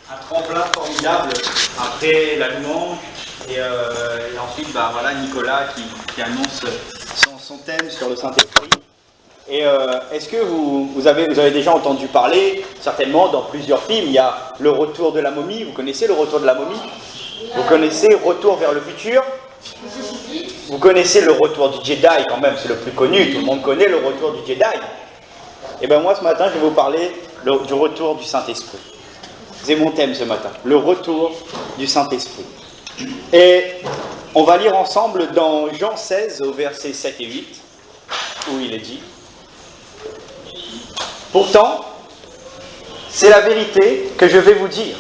un tremplin formidable après la louange et ensuite voilà, Nicolas qui annonce son thème sur le Saint-Esprit. Et est-ce que vous avez déjà entendu parler, certainement dans plusieurs films, il y a le retour de la momie, vous connaissez le retour de la momie? Vous connaissez Retour vers le futur? Vous connaissez le retour du Jedi quand même, c'est le plus connu, tout le monde connaît le retour du Jedi. Et bien moi ce matin je vais vous parler du retour du Saint-Esprit. C'est mon thème ce matin, le retour du Saint-Esprit. Et on va lire ensemble dans Jean 16 au verset 7 et 8, où il est dit: pourtant, c'est la vérité que je vais vous dire.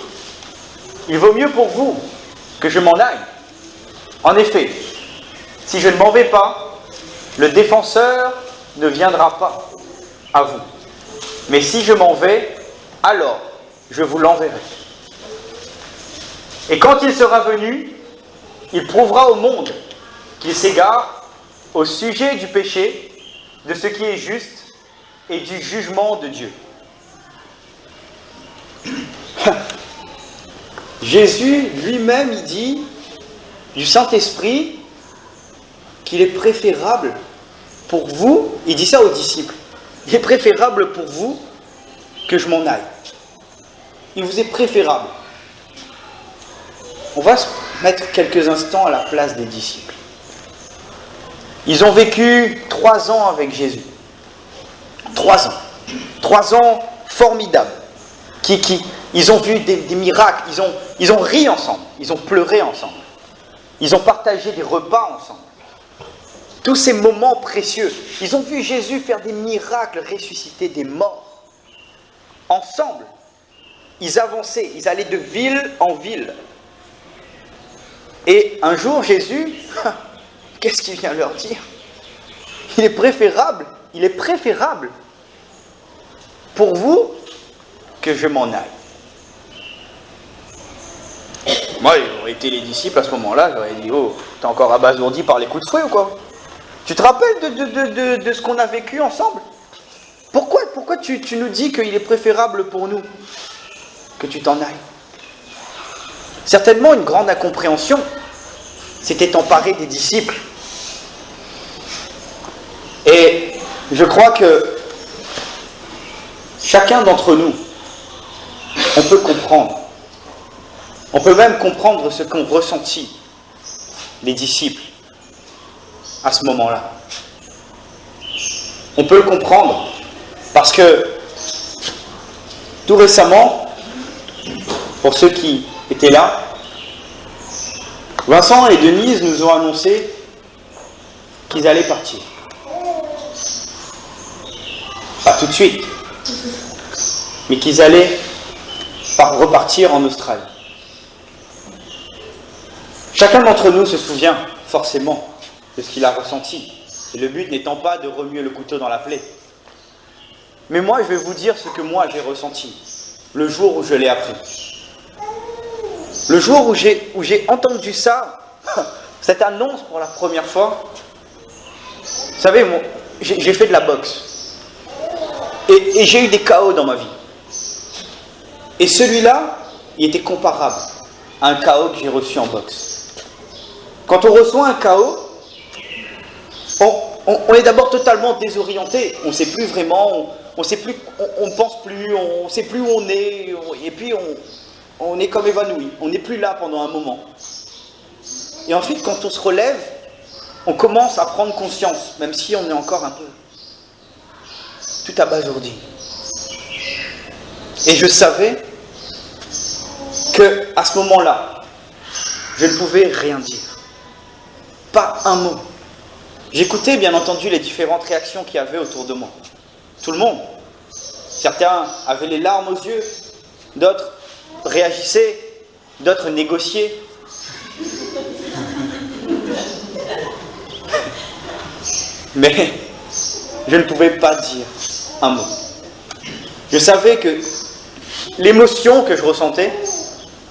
Il vaut mieux pour vous que je m'en aille. En effet, si je ne m'en vais pas, le défenseur ne viendra pas à vous. Mais si je m'en vais, alors je vous l'enverrai. Et quand il sera venu, il prouvera au monde qu'il s'égare au sujet du péché, de ce qui est juste et du jugement de Dieu. Jésus lui-même, il dit du Saint-Esprit qu'il est préférable pour vous, il dit ça aux disciples, il est préférable pour vous que je m'en aille. Il vous est préférable. On va se mettre quelques instants à la place des disciples. Ils ont vécu 3 ans avec Jésus. 3 ans. 3 ans formidables. Ils ont vu des miracles, ils ont ri ensemble, ils ont pleuré ensemble. Ils ont partagé des repas ensemble. Tous ces moments précieux. Ils ont vu Jésus faire des miracles, ressusciter des morts. Ensemble. Ils avançaient, ils allaient de ville en ville. Et un jour, Jésus, qu'est-ce qu'il vient leur dire? Il est préférable pour vous que je m'en aille. Moi, j'aurais été les disciples à ce moment-là, j'aurais dit: oh, t'es encore abasourdi par les coups de fouet ou quoi? Tu te rappelles de ce qu'on a vécu ensemble? Pourquoi tu nous dis qu'il est préférable pour nous que tu t'en ailles? Certainement, une grande incompréhension s'était emparée des disciples. Et je crois que chacun d'entre nous, on peut comprendre. On peut même comprendre ce qu'ont ressenti les disciples à ce moment-là. On peut le comprendre parce que tout récemment, pour ceux qui étaient là, Vincent et Denise nous ont annoncé qu'ils allaient partir. Pas tout de suite, mais qu'ils allaient repartir en Australie. Chacun d'entre nous se souvient forcément de ce qu'il a ressenti. Et le but n'étant pas de remuer le couteau dans la plaie. Mais moi, je vais vous dire ce que moi j'ai ressenti le jour où je l'ai appris. Le jour où j'ai entendu ça, cette annonce pour la première fois. Vous savez, moi, j'ai fait de la boxe. Et j'ai eu des chaos dans ma vie. Et celui-là, il était comparable à un chaos que j'ai reçu en boxe. Quand on reçoit un chaos, on est d'abord totalement désorienté. On ne sait plus vraiment, on ne pense plus, on ne sait plus où on est, et puis on est comme évanoui. On n'est plus là pendant un moment. Et ensuite, quand on se relève, on commence à prendre conscience, même si on est encore un peu tout abasourdi. Et je savais qu'à ce moment-là, je ne pouvais rien dire. Pas un mot. J'écoutais bien entendu les différentes réactions qu'il y avait autour de moi. Tout le monde. Certains avaient les larmes aux yeux, d'autres réagissaient, d'autres négociaient. Mais je ne pouvais pas dire un mot. Je savais que l'émotion que je ressentais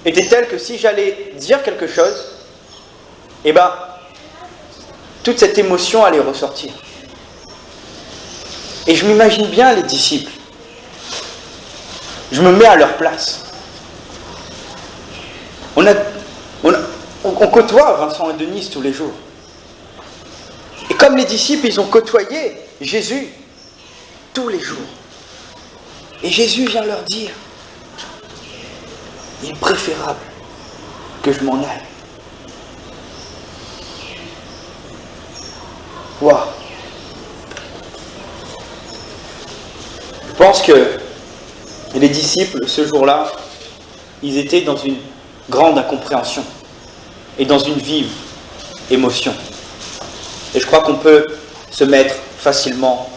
était telle que si j'allais dire quelque chose, toute cette émotion allait ressortir. Et je m'imagine bien les disciples. Je me mets à leur place. On côtoie Vincent et Denise tous les jours. Et comme les disciples, ils ont côtoyé Jésus tous les jours. Et Jésus vient leur dire, il est préférable que je m'en aille. Waouh! Je pense que les disciples, ce jour-là, ils étaient dans une grande incompréhension et dans une vive émotion. Et je crois qu'on peut se mettre facilement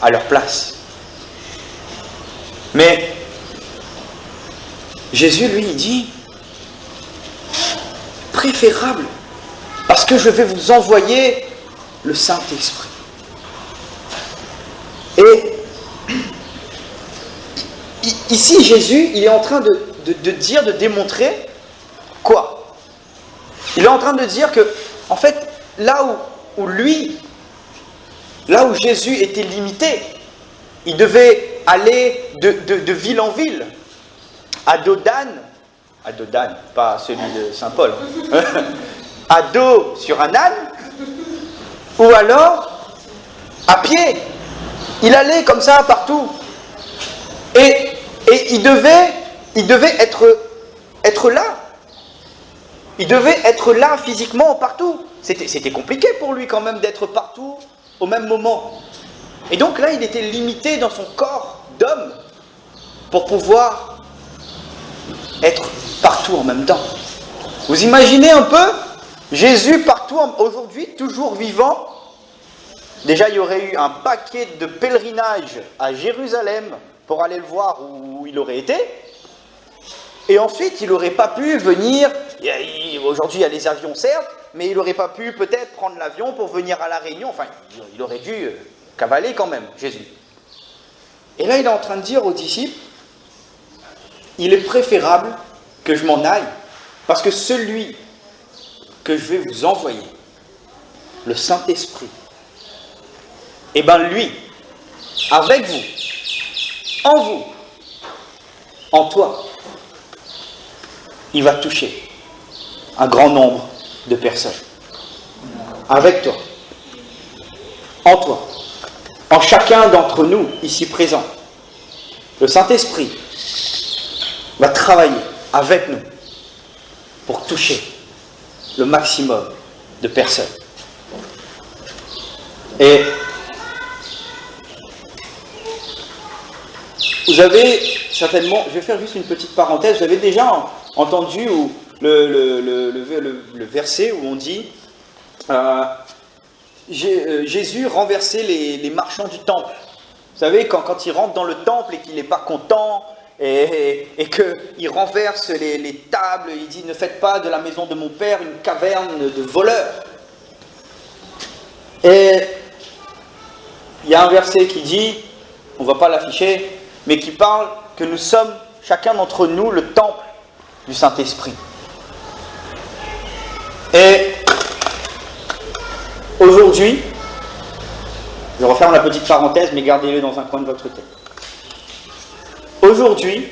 à leur place. Mais Jésus, lui, il dit, préférable, parce que je vais vous envoyer le Saint-Esprit. Et ici, Jésus, il est en train de dire, de démontrer quoi? Il est en train de dire que, en fait, là où Jésus était limité, il devait aller de ville en ville, à Dodane, pas celui de Saint-Paul, à dos sur un âne, ou alors à pied. Il allait comme ça partout. Et il devait être là. Il devait être là physiquement partout. C'était compliqué pour lui quand même d'être partout au même moment. Et donc là, il était limité dans son corps d'homme pour pouvoir être partout en même temps. Vous imaginez un peu Jésus partout aujourd'hui, toujours vivant. Déjà, il y aurait eu un paquet de pèlerinages à Jérusalem pour aller le voir où il aurait été. Et ensuite, il n'aurait pas pu venir, aujourd'hui il y a les avions certes, mais il n'aurait pas pu peut-être prendre l'avion pour venir à La Réunion. Enfin, il aurait dû cavaler quand même, Jésus. Et là, il est en train de dire aux disciples, il est préférable que je m'en aille, parce que celui que je vais vous envoyer, le Saint-Esprit, et bien lui, avec vous, en toi, il va toucher un grand nombre de personnes. Avec toi, en toi, en chacun d'entre nous ici présents. Le Saint-Esprit va travailler avec nous pour toucher le maximum de personnes. Et vous avez certainement, je vais faire juste une petite parenthèse, vous avez déjà entendu le verset où on dit Jésus renversait les marchands du temple. Vous savez, quand il rentre dans le temple et qu'il n'est pas content et qu'il renverse les tables, il dit « Ne faites pas de la maison de mon père une caverne de voleurs ». Et il y a un verset qui dit, on ne va pas l'afficher, mais qui parle que nous sommes, chacun d'entre nous, le temple du Saint-Esprit. Et aujourd'hui, je vais referme la petite parenthèse, mais gardez-le dans un coin de votre tête. Aujourd'hui,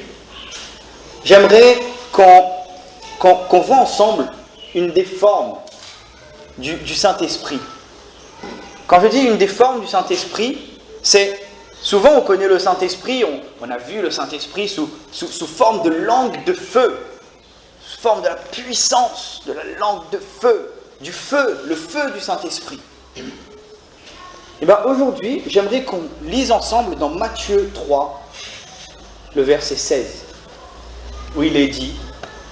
j'aimerais qu'on voit ensemble une des formes du Saint-Esprit. Quand je dis une des formes du Saint-Esprit, c'est souvent on connaît le Saint-Esprit, on a vu le Saint-Esprit sous forme de langue de feu, sous forme de la puissance de la langue de feu, le feu du Saint-Esprit. Et bien aujourd'hui, j'aimerais qu'on lise ensemble dans Matthieu 3, le verset 16, où il est dit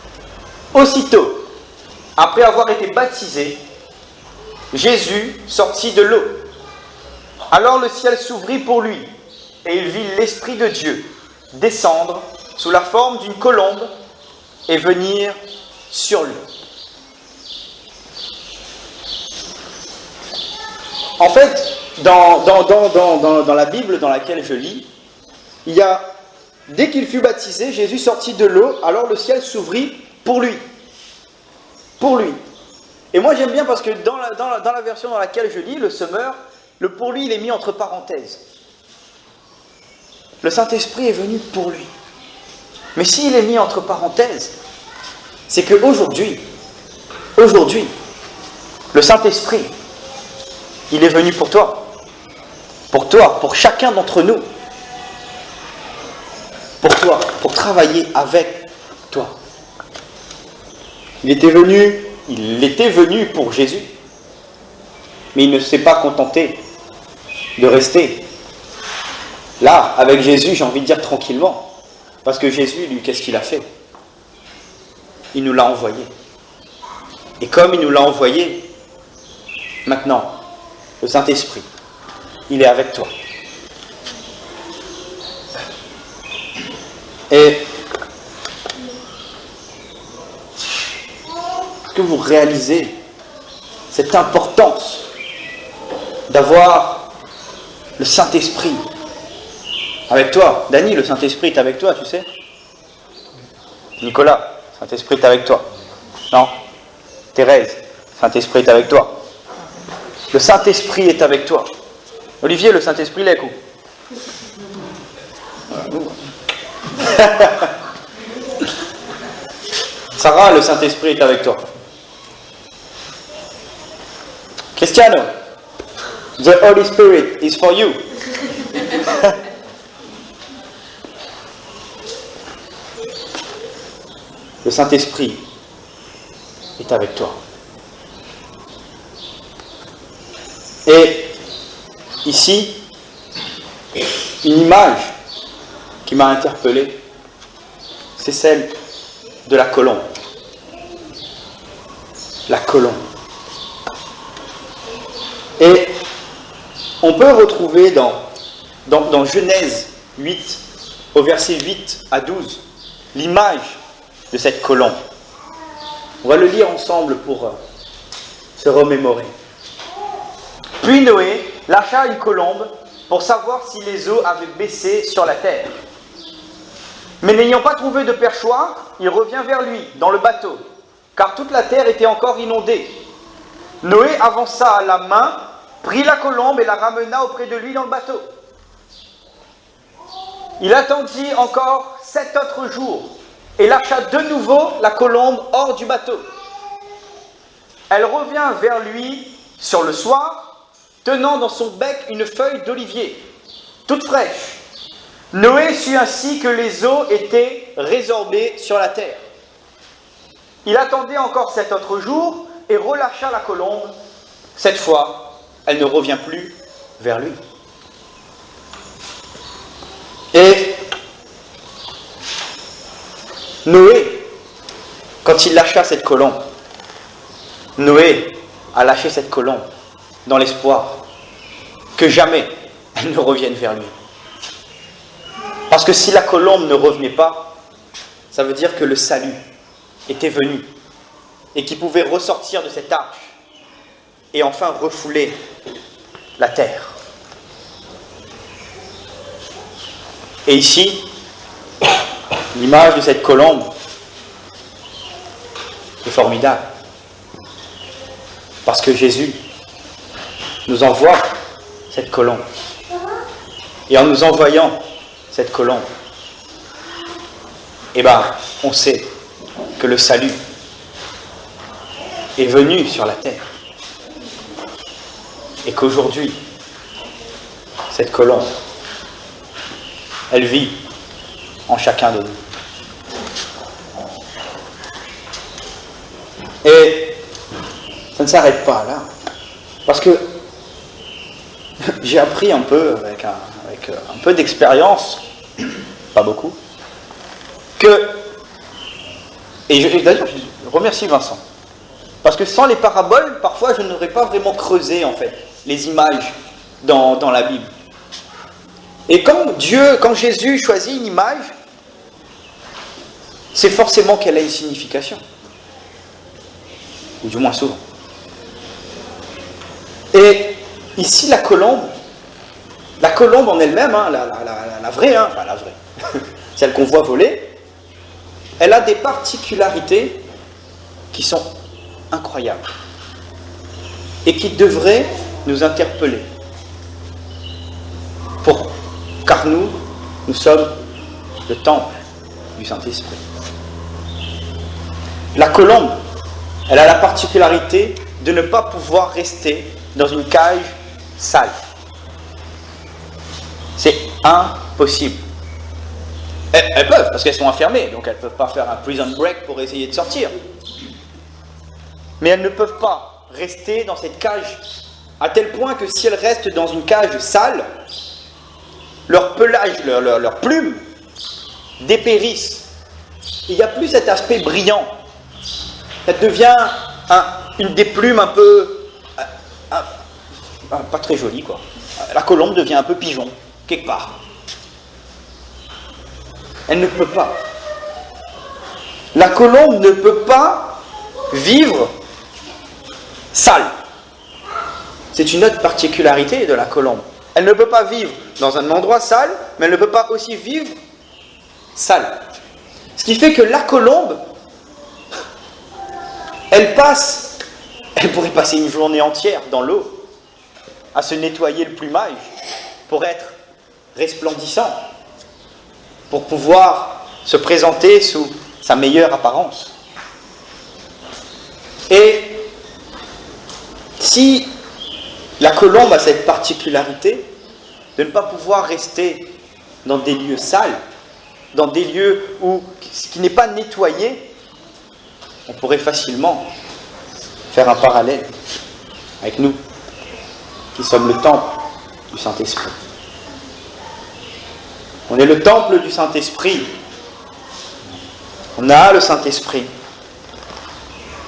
« Aussitôt, après avoir été baptisé, Jésus sortit de l'eau. Alors le ciel s'ouvrit pour lui, et il vit l'Esprit de Dieu descendre sous la forme d'une colombe et venir sur lui. » En fait, dans la Bible dans laquelle je lis, il y a, dès qu'il fut baptisé, Jésus sortit de l'eau, alors le ciel s'ouvrit pour lui. Pour lui. Et moi j'aime bien parce que dans la version dans laquelle je lis, le Semeur, le pour lui il est mis entre parenthèses. Le Saint-Esprit est venu pour lui. Mais s'il est mis entre parenthèses, c'est qu'aujourd'hui, le Saint-Esprit, il est venu pour toi, pour chacun d'entre nous, pour toi, pour travailler avec toi. Il était venu pour Jésus, mais il ne s'est pas contenté de rester là, avec Jésus, j'ai envie de dire tranquillement, parce que Jésus, lui, qu'est-ce qu'il a fait? Il nous l'a envoyé. Et comme il nous l'a envoyé, maintenant, le Saint-Esprit, il est avec toi. Et est-ce que vous réalisez cette importance d'avoir le Saint-Esprit avec toi? Dany, le Saint-Esprit est avec toi, tu sais? Nicolas, le Saint-Esprit est avec toi. Non? Thérèse, le Saint-Esprit est avec toi. Le Saint-Esprit est avec toi. Olivier, le Saint-Esprit l'est où? Sarah, le Saint-Esprit est avec toi. Cristiano, the Holy Spirit is for you. Le Saint-Esprit est avec toi. Et ici, une image qui m'a interpellé, c'est celle de la colombe. La colombe. Et on peut retrouver dans Genèse 8, au verset 8 à 12, l'image de cette colombe. On va le lire ensemble pour se remémorer. Puis Noé lâcha une colombe pour savoir si les eaux avaient baissé sur la terre. Mais n'ayant pas trouvé de perchoir, il revient vers lui, dans le bateau, car toute la terre était encore inondée. Noé avança à la main, prit la colombe et la ramena auprès de lui dans le bateau. Il attendit encore 7 autres jours et lâcha de nouveau la colombe hors du bateau. Elle revient vers lui sur le soir, tenant dans son bec une feuille d'olivier, toute fraîche. Noé sut ainsi que les eaux étaient résorbées sur la terre. Il attendait encore 7 autres jours et relâcha la colombe. Cette fois, elle ne revient plus vers lui. Et Noé, quand il lâcha cette colombe, Noé a lâché cette colombe dans l'espoir que jamais elle ne revienne vers lui. Parce que si la colombe ne revenait pas, ça veut dire que le salut était venu et qu'il pouvait ressortir de cette arche et enfin refouler la terre. Et ici, l'image de cette colombe est formidable. Parce que Jésus nous envoie cette colombe. Et en nous envoyant cette colombe, on sait que le salut est venu sur la terre. Et qu'aujourd'hui, cette colombe, elle vit en chacun de nous. Et ça ne s'arrête pas là. Parce que j'ai appris un peu, avec un peu d'expérience, pas beaucoup, d'ailleurs je remercie Vincent, parce que sans les paraboles, parfois je n'aurais pas vraiment creusé en fait les images dans la Bible. Et quand Jésus choisit une image, c'est forcément qu'elle a une signification. Ou du moins souvent. Et ici, la colombe en elle-même, la vraie, celle qu'on voit voler, elle a des particularités qui sont incroyables et qui devraient nous interpeller. Car nous sommes le temple du Saint-Esprit. La colombe, elle a la particularité de ne pas pouvoir rester dans une cage sale. C'est impossible. Elles peuvent, parce qu'elles sont enfermées, donc elles ne peuvent pas faire un prison break pour essayer de sortir. Mais elles ne peuvent pas rester dans cette cage, à tel point que si elles restent dans une cage sale, leur pelage, leurs plumes dépérissent. Il n'y a plus cet aspect brillant. Ça devient une des plumes un peu... pas très jolie, quoi. La colombe devient un peu pigeon, quelque part. Elle ne peut pas. La colombe ne peut pas vivre sale. C'est une autre particularité de la colombe. Elle ne peut pas vivre dans un endroit sale, mais elle ne peut pas aussi vivre sale. Ce qui fait que la colombe, elle pourrait passer une journée entière dans l'eau, à se nettoyer le plumage, pour être resplendissant, pour pouvoir se présenter sous sa meilleure apparence. Et si la colombe a cette particularité de ne pas pouvoir rester dans des lieux sales, dans des lieux qui n'est pas nettoyé, on pourrait facilement faire un parallèle avec nous, qui sommes le temple du Saint-Esprit. On est le temple du Saint-Esprit. On a le Saint-Esprit.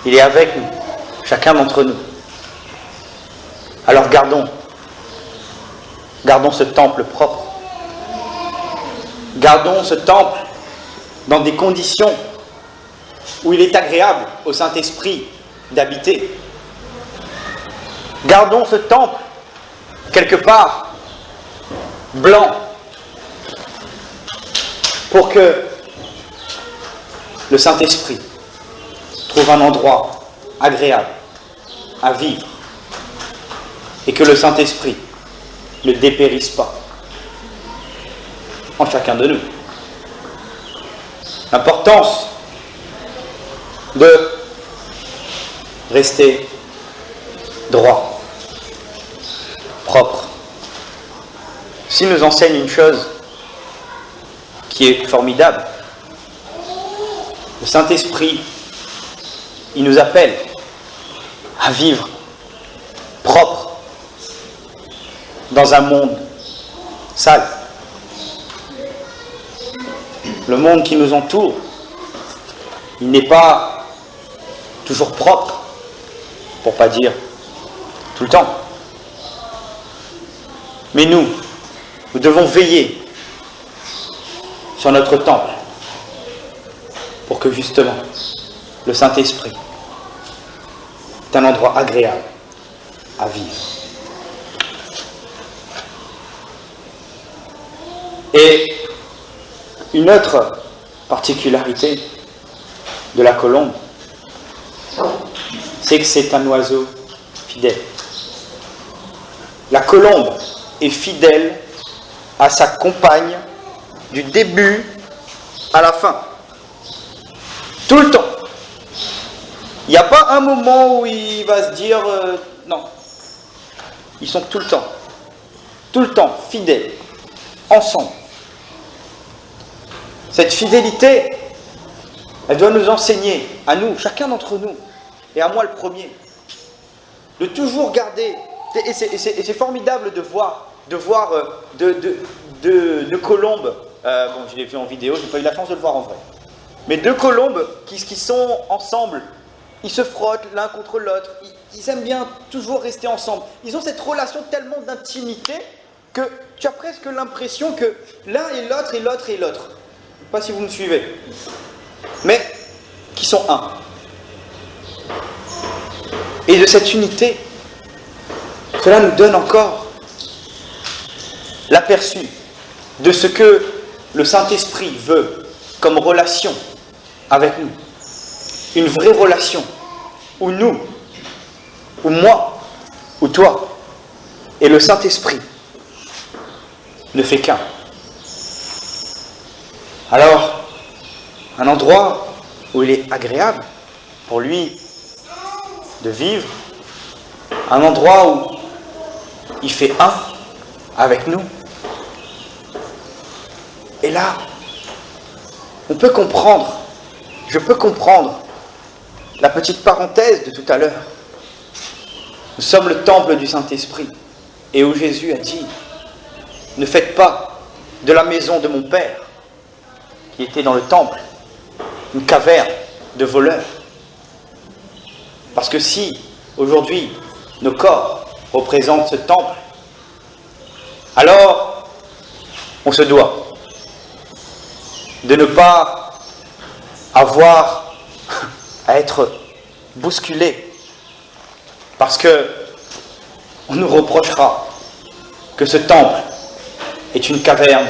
Il est avec nous, chacun d'entre nous. Alors gardons ce temple propre. Gardons ce temple dans des conditions où il est agréable au Saint-Esprit d'habiter. Gardons ce temple quelque part blanc pour que le Saint-Esprit trouve un endroit agréable à vivre et que le Saint-Esprit ne dépérisse pas en chacun de nous. L'importance de rester droit, propre. S'il nous enseigne une chose qui est formidable, le Saint-Esprit, il nous appelle à vivre propre dans un monde sale. Le monde qui nous entoure, il n'est pas toujours propre, pour pas dire tout le temps. Mais nous devons veiller sur notre temple pour que justement le Saint-Esprit est un endroit agréable à vivre. Et une autre particularité de la colombe, c'est que c'est un oiseau fidèle. La colombe est fidèle à sa compagne du début à la fin. Tout le temps. Il n'y a pas un moment où il va se dire non. Ils sont tout le temps fidèles, ensemble. Cette fidélité, elle doit nous enseigner, à nous, chacun d'entre nous, et à moi le premier, de toujours garder, et c'est formidable de voir deux colombes, bon je l'ai vu en vidéo, je n'ai pas eu la chance de le voir en vrai, mais deux colombes qui sont ensemble, ils se frottent l'un contre l'autre, ils aiment bien toujours rester ensemble, ils ont cette relation tellement d'intimité que tu as presque l'impression que l'un est l'autre et l'autre est l'autre. Je ne sais pas si vous me suivez, mais qui sont un. Et de cette unité, cela nous donne encore l'aperçu de ce que le Saint-Esprit veut comme relation avec nous. Une vraie relation où nous, ou moi, ou toi, et le Saint-Esprit ne fait qu'un. Alors, un endroit où il est agréable pour lui de vivre, un endroit où il fait un avec nous. Et là, on peut comprendre, je peux comprendre la petite parenthèse de tout à l'heure. Nous sommes le temple du Saint-Esprit, et où Jésus a dit, ne faites pas de la maison de mon Père, qui était dans le temple, une caverne de voleurs. Parce que si, aujourd'hui, nos corps représentent ce temple, alors on se doit de ne pas avoir à être bousculé, parce que on nous reprochera que ce temple est une caverne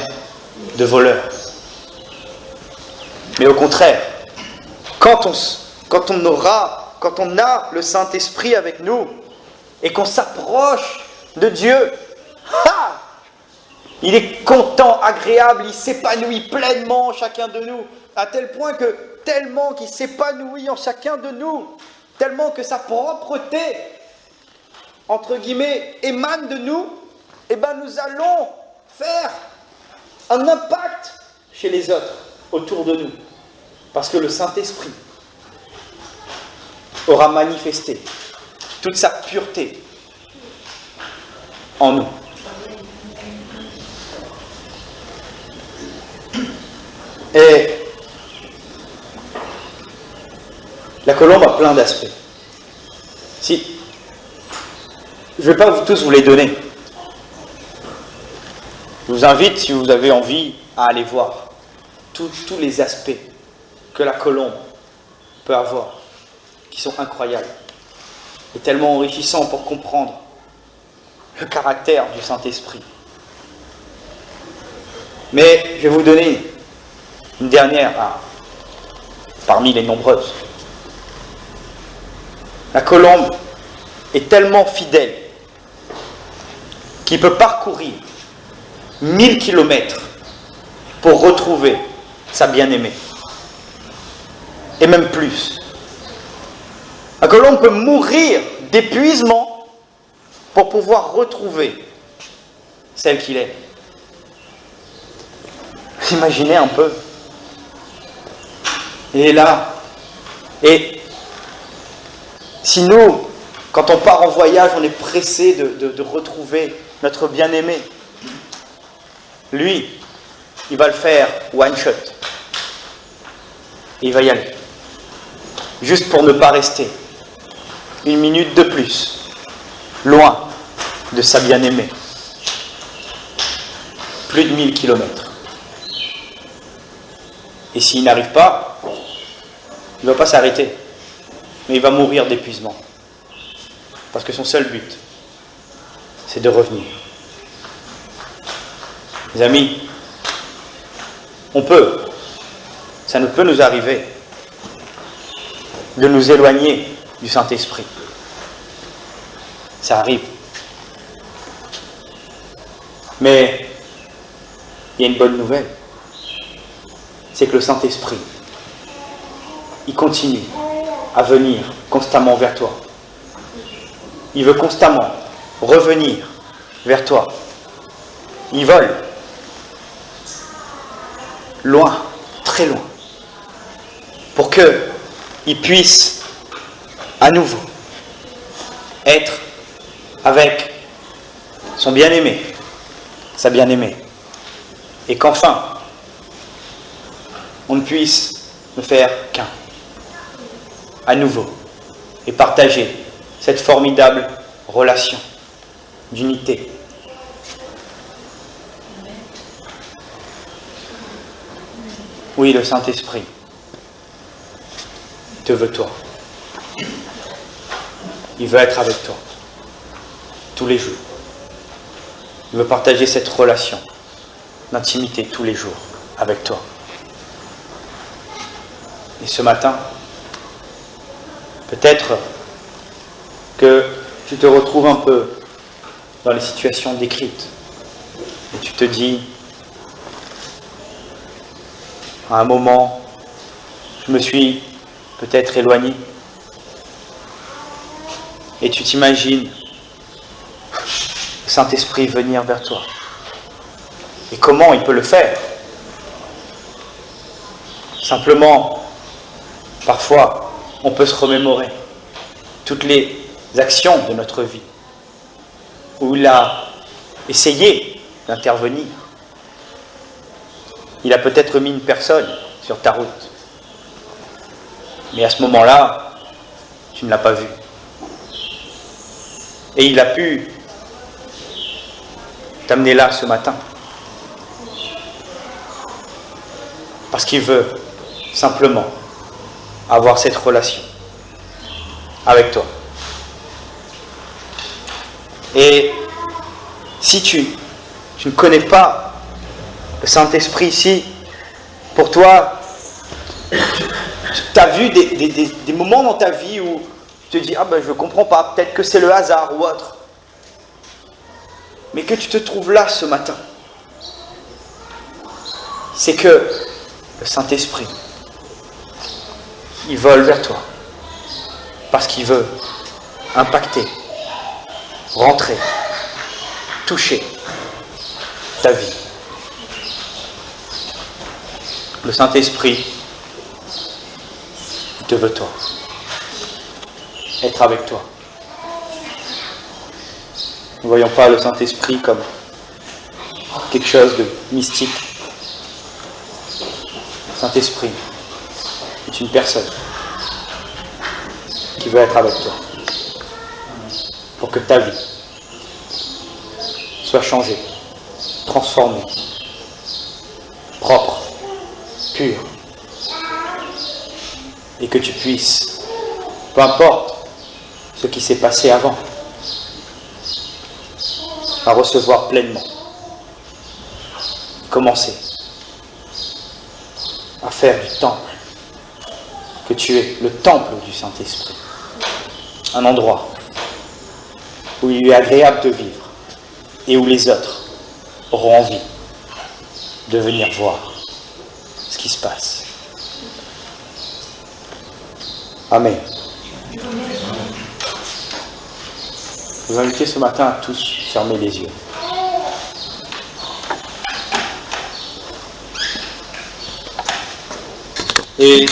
de voleurs. Mais au contraire, quand on a le Saint-Esprit avec nous et qu'on s'approche de Dieu, il est content, agréable, il s'épanouit pleinement en chacun de nous, à tel point que, tellement qu'il s'épanouit en chacun de nous, tellement que sa propreté, entre guillemets, émane de nous, et bien nous allons faire un impact chez les autres, autour de nous. Parce que le Saint-Esprit aura manifesté toute sa pureté en nous. Et la colombe a plein d'aspects. Je ne vais pas tous vous les donner. Je vous invite, si vous avez envie, à aller voir tous les aspects que la colombe peut avoir, qui sont incroyables et tellement enrichissants pour comprendre le caractère du Saint-Esprit. Mais je vais vous donner une dernière parmi les nombreuses. La colombe est tellement fidèle qu'il peut parcourir 1000 kilomètres pour retrouver sa bien-aimée. Et même plus. La colombe peut mourir d'épuisement pour pouvoir retrouver celle qu'il est. Vous imaginez un peu. Et là, et si nous, quand on part en voyage, on est pressé de retrouver notre bien-aimé, lui, il va le faire one shot. Et il va y aller. Juste pour ne pas rester une minute de plus loin de sa bien-aimée. Plus de 1000 kilomètres. Et s'il n'arrive pas, il ne va pas s'arrêter. Mais il va mourir d'épuisement. Parce que son seul but, c'est de revenir. Les amis, ça ne peut nous arriver de nous éloigner du Saint-Esprit. Ça arrive. Mais il y a une bonne nouvelle. C'est que le Saint-Esprit, il continue à venir constamment vers toi. Il veut constamment revenir vers toi. Il vole loin, très loin, pour qu'il puisse à nouveau être avec son bien-aimé, sa bien-aimée, et qu'enfin on ne puisse ne faire qu'un, à nouveau, et partager cette formidable relation d'unité. Oui, le Saint-Esprit te veut toi. Il veut être avec toi tous les jours. Il veut partager cette relation d'intimité tous les jours avec toi. Et ce matin, peut-être que tu te retrouves un peu dans les situations décrites et tu te dis, à un moment, je me suis peut-être éloigné et tu t'imagines le Saint-Esprit venir vers toi. Et comment il peut le faire? Simplement, parfois, on peut se remémorer toutes les actions de notre vie où il a essayé d'intervenir. Il a peut-être mis une personne sur ta route, mais à ce moment-là, tu ne l'as pas vu. Et il a pu t'amener là ce matin, parce qu'il veut simplement avoir cette relation avec toi. Et si tu ne connais pas le Saint-Esprit ici, pour toi, tu as vu des moments dans ta vie où tu te dis « Ah ben je ne comprends pas, peut-être que c'est le hasard ou autre. » Mais que tu te trouves là ce matin, c'est que le Saint-Esprit, il vole vers toi, parce qu'il veut impacter, rentrer, toucher ta vie. Le Saint-Esprit, il te veut toi, être avec toi. Ne voyons pas le Saint-Esprit comme quelque chose de mystique. Le Saint-Esprit est une personne qui veut être avec toi pour que ta vie soit changée, transformée, propre, pure, et que tu puisses, peu importe ce qui s'est passé avant, à recevoir pleinement, commencer à faire du temple, que tu es le temple du Saint-Esprit, un endroit où il est agréable de vivre et où les autres auront envie de venir voir ce qui se passe. Amen. Je vous invite ce matin à tous fermer les yeux. Et